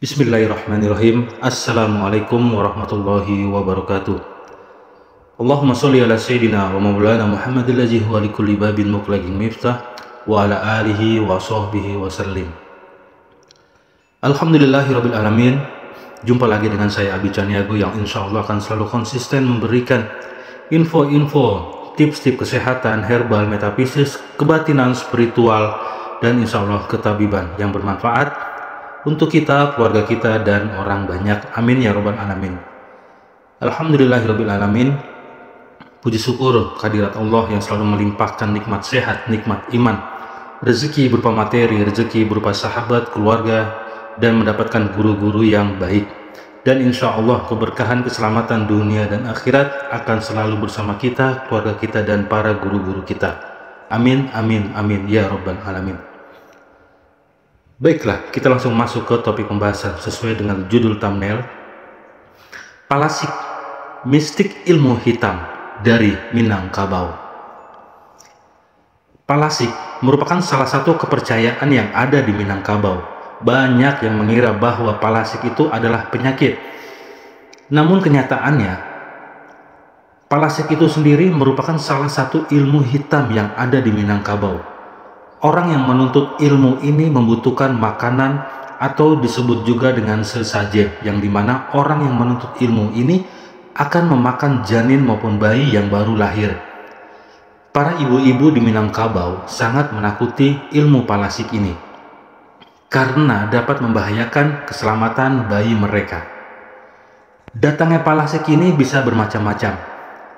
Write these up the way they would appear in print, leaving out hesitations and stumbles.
Bismillahirrahmanirrahim. Assalamualaikum warahmatullahi wabarakatuh. Allahumma sholli ala sayyidina wa maulana Muhammadil ladzi huwa likulli babin muqlaqin miftah wa ala alihi wa sahbihi wa sallim. Alhamdulillahirabbil alamin. Jumpa lagi dengan saya Abi Caniago yang insyaallah akan selalu konsisten memberikan info-info, tips-tips kesehatan, herbal, metafisis, kebatinan, spiritual, dan insyaallah ketabiban yang bermanfaat untuk kita, keluarga kita, dan orang banyak. Amin ya robbal alamin. Alhamdulillahirabbil alamin. Puji syukur kehadirat Allah yang selalu melimpahkan nikmat sehat, nikmat iman, rezeki berupa materi, rezeki berupa sahabat, keluarga, dan mendapatkan guru-guru yang baik. Dan insya Allah keberkahan, keselamatan dunia dan akhirat akan selalu bersama kita, keluarga kita, dan para guru-guru kita. Amin, amin, amin ya robbal alamin. Baiklah, kita langsung masuk ke topik pembahasan sesuai dengan judul thumbnail. Palasik, mistik ilmu hitam dari Minangkabau. Palasik merupakan salah satu kepercayaan yang ada di Minangkabau. Banyak yang mengira bahwa palasik itu adalah penyakit. Namun kenyataannya, palasik itu sendiri merupakan salah satu ilmu hitam yang ada di Minangkabau. Orang yang menuntut ilmu ini membutuhkan makanan atau disebut juga dengan sesajen, yang dimana orang yang menuntut ilmu ini akan memakan janin maupun bayi yang baru lahir. Para ibu-ibu di Minangkabau sangat menakuti ilmu palasik ini karena dapat membahayakan keselamatan bayi mereka. Datangnya palasik ini bisa bermacam-macam.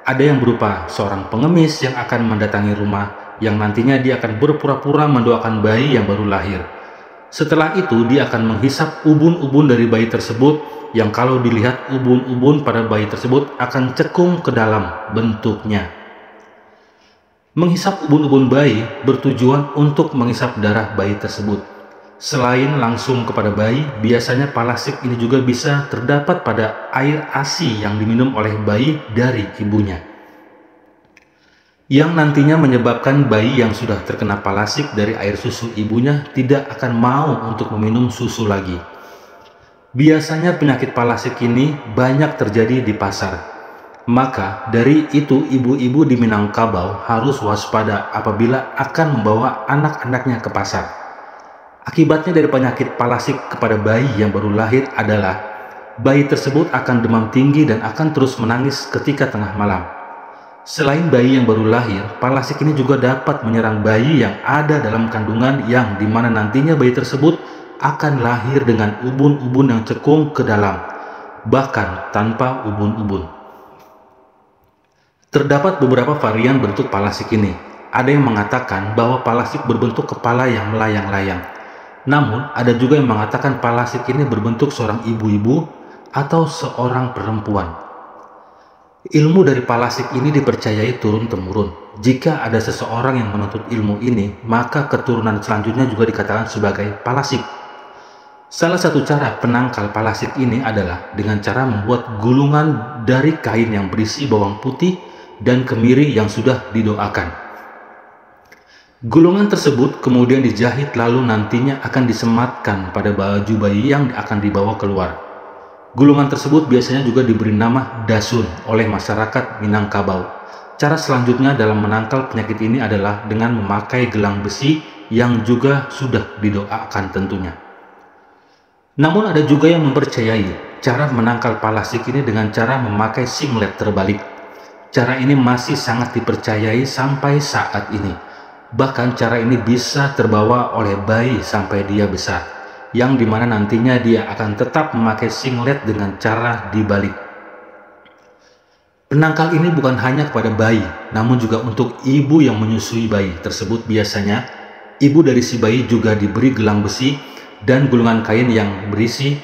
Ada yang berupa seorang pengemis yang akan mendatangi rumah, yang nantinya dia akan berpura-pura mendoakan bayi yang baru lahir. Setelah itu dia akan menghisap ubun-ubun dari bayi tersebut, yang kalau dilihat ubun-ubun pada bayi tersebut akan cekung ke dalam bentuknya. Menghisap ubun-ubun bayi bertujuan untuk menghisap darah bayi tersebut. Selain langsung kepada bayi, biasanya palasik ini juga bisa terdapat pada air ASI yang diminum oleh bayi dari ibunya, yang nantinya menyebabkan bayi yang sudah terkena palasik dari air susu ibunya tidak akan mau untuk meminum susu lagi. Biasanya penyakit palasik ini banyak terjadi di pasar. Maka dari itu ibu-ibu di Minangkabau harus waspada apabila akan membawa anak-anaknya ke pasar. Akibatnya dari penyakit palasik kepada bayi yang baru lahir adalah bayi tersebut akan demam tinggi dan akan terus menangis ketika tengah malam. Selain bayi yang baru lahir, palasik ini juga dapat menyerang bayi yang ada dalam kandungan, yang dimana nantinya bayi tersebut akan lahir dengan ubun-ubun yang cekung ke dalam, bahkan tanpa ubun-ubun. Terdapat beberapa varian bentuk palasik ini. Ada yang mengatakan bahwa palasik berbentuk kepala yang melayang-layang. Namun, ada juga yang mengatakan palasik ini berbentuk seorang ibu-ibu atau seorang perempuan. Ilmu dari palasik ini dipercayai turun-temurun. Jika ada seseorang yang menuntut ilmu ini, maka keturunan selanjutnya juga dikatakan sebagai palasik. Salah satu cara penangkal palasik ini adalah dengan cara membuat gulungan dari kain yang berisi bawang putih dan kemiri yang sudah didoakan. Gulungan tersebut kemudian dijahit, lalu nantinya akan disematkan pada baju bayi yang akan dibawa keluar. Gulungan tersebut biasanya juga diberi nama dasun oleh masyarakat Minangkabau. Cara selanjutnya dalam menangkal penyakit ini adalah dengan memakai gelang besi yang juga sudah didoakan tentunya. Namun ada juga yang mempercayai cara menangkal palasik ini dengan cara memakai singlet terbalik. Cara ini masih sangat dipercayai sampai saat ini. Bahkan cara ini bisa terbawa oleh bayi sampai dia besar, yang dimana nantinya dia akan tetap memakai singlet dengan cara dibalik. Penangkal ini bukan hanya kepada bayi, namun juga untuk ibu yang menyusui bayi tersebut. Biasanya ibu dari si bayi juga diberi gelang besi dan gulungan kain yang berisi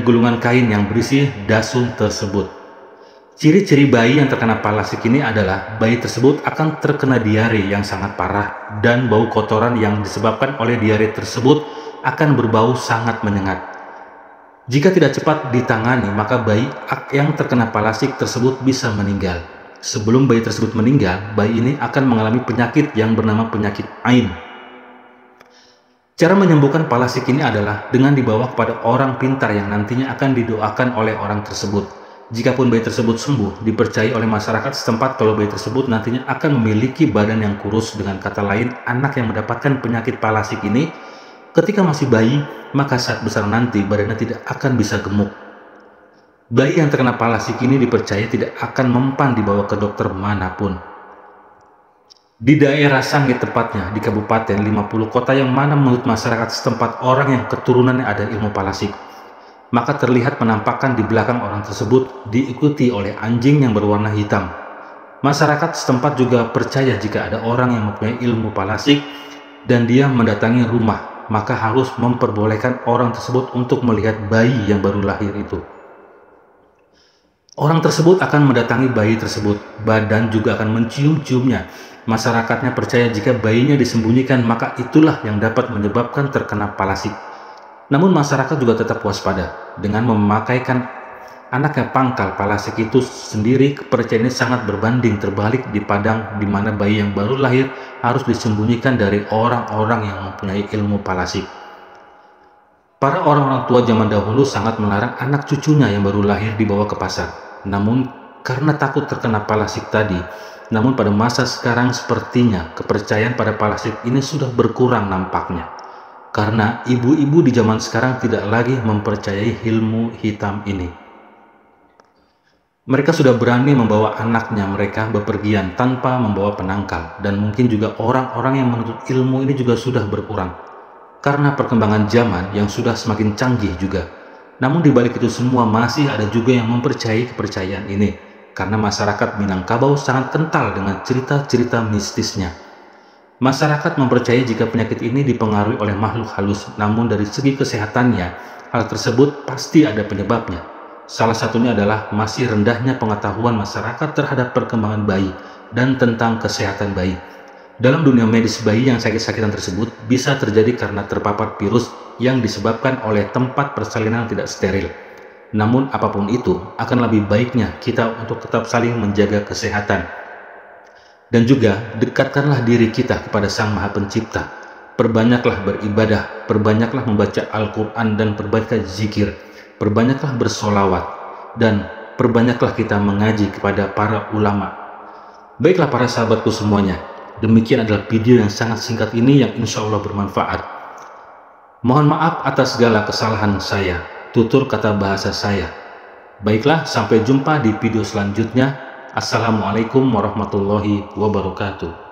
gulungan kain yang berisi dasun tersebut. Ciri-ciri bayi yang terkena palasik ini adalah bayi tersebut akan terkena diare yang sangat parah, dan bau kotoran yang disebabkan oleh diare tersebut akan berbau sangat menyengat. Jika tidak cepat ditangani, maka bayi yang terkena palasik tersebut bisa meninggal. Sebelum bayi tersebut meninggal, bayi ini akan mengalami penyakit yang bernama penyakit Ain. Cara menyembuhkan palasik ini adalah dengan dibawa kepada orang pintar yang nantinya akan didoakan oleh orang tersebut. Jikapun bayi tersebut sembuh, dipercaya oleh masyarakat setempat kalau bayi tersebut nantinya akan memiliki badan yang kurus. Dengan kata lain, anak yang mendapatkan penyakit palasik ini ketika masih bayi, maka saat besar nanti badannya tidak akan bisa gemuk. Bayi yang terkena palasik ini dipercaya tidak akan mempan dibawa ke dokter manapun. Di daerah Sangit tepatnya, di Kabupaten 50 kota yang mana menurut masyarakat setempat orang yang keturunannya ada ilmu palasik, maka terlihat penampakan di belakang orang tersebut diikuti oleh anjing yang berwarna hitam. Masyarakat setempat juga percaya jika ada orang yang mempunyai ilmu palasik dan dia mendatangi rumah, maka harus memperbolehkan orang tersebut untuk melihat bayi yang baru lahir itu. Orang tersebut akan mendatangi bayi tersebut, badan juga akan mencium-ciumnya. Masyarakatnya percaya jika bayinya disembunyikan, maka itulah yang dapat menyebabkan terkena palasik. Namun masyarakat juga tetap waspada dengan memakaikan anaknya pangkal palasik itu sendiri. Kepercayaan ini sangat berbanding terbalik di Padang, di mana bayi yang baru lahir harus disembunyikan dari orang-orang yang mempunyai ilmu palasik. Para orang-orang tua zaman dahulu sangat melarang anak cucunya yang baru lahir dibawa ke pasar. Namun karena takut terkena palasik tadi, namun pada masa sekarang sepertinya kepercayaan pada palasik ini sudah berkurang nampaknya. Karena ibu-ibu di zaman sekarang tidak lagi mempercayai ilmu hitam ini. Mereka sudah berani membawa anaknya mereka bepergian tanpa membawa penangkal. Dan mungkin juga orang-orang yang menuntut ilmu ini juga sudah berkurang karena perkembangan zaman yang sudah semakin canggih juga. Namun di balik itu semua masih ada juga yang mempercayai kepercayaan ini, karena masyarakat Minangkabau sangat kental dengan cerita-cerita mistisnya. Masyarakat mempercayai jika penyakit ini dipengaruhi oleh makhluk halus, namun dari segi kesehatannya, hal tersebut pasti ada penyebabnya. Salah satunya adalah masih rendahnya pengetahuan masyarakat terhadap perkembangan bayi dan tentang kesehatan bayi. Dalam dunia medis, bayi yang sakit-sakitan tersebut bisa terjadi karena terpapar virus yang disebabkan oleh tempat persalinan tidak steril. Namun apapun itu, akan lebih baiknya kita untuk tetap saling menjaga kesehatan. Dan juga dekatkanlah diri kita kepada Sang Maha Pencipta. Perbanyaklah beribadah, perbanyaklah membaca Al-Quran dan perbanyaklah zikir, perbanyaklah bersolawat, dan perbanyaklah kita mengaji kepada para ulama. Baiklah para sahabatku semuanya, demikian adalah video yang sangat singkat ini yang insya Allah bermanfaat. Mohon maaf atas segala kesalahan saya, tutur kata bahasa saya. Baiklah, sampai jumpa di video selanjutnya. Assalamualaikum warahmatullahi wabarakatuh.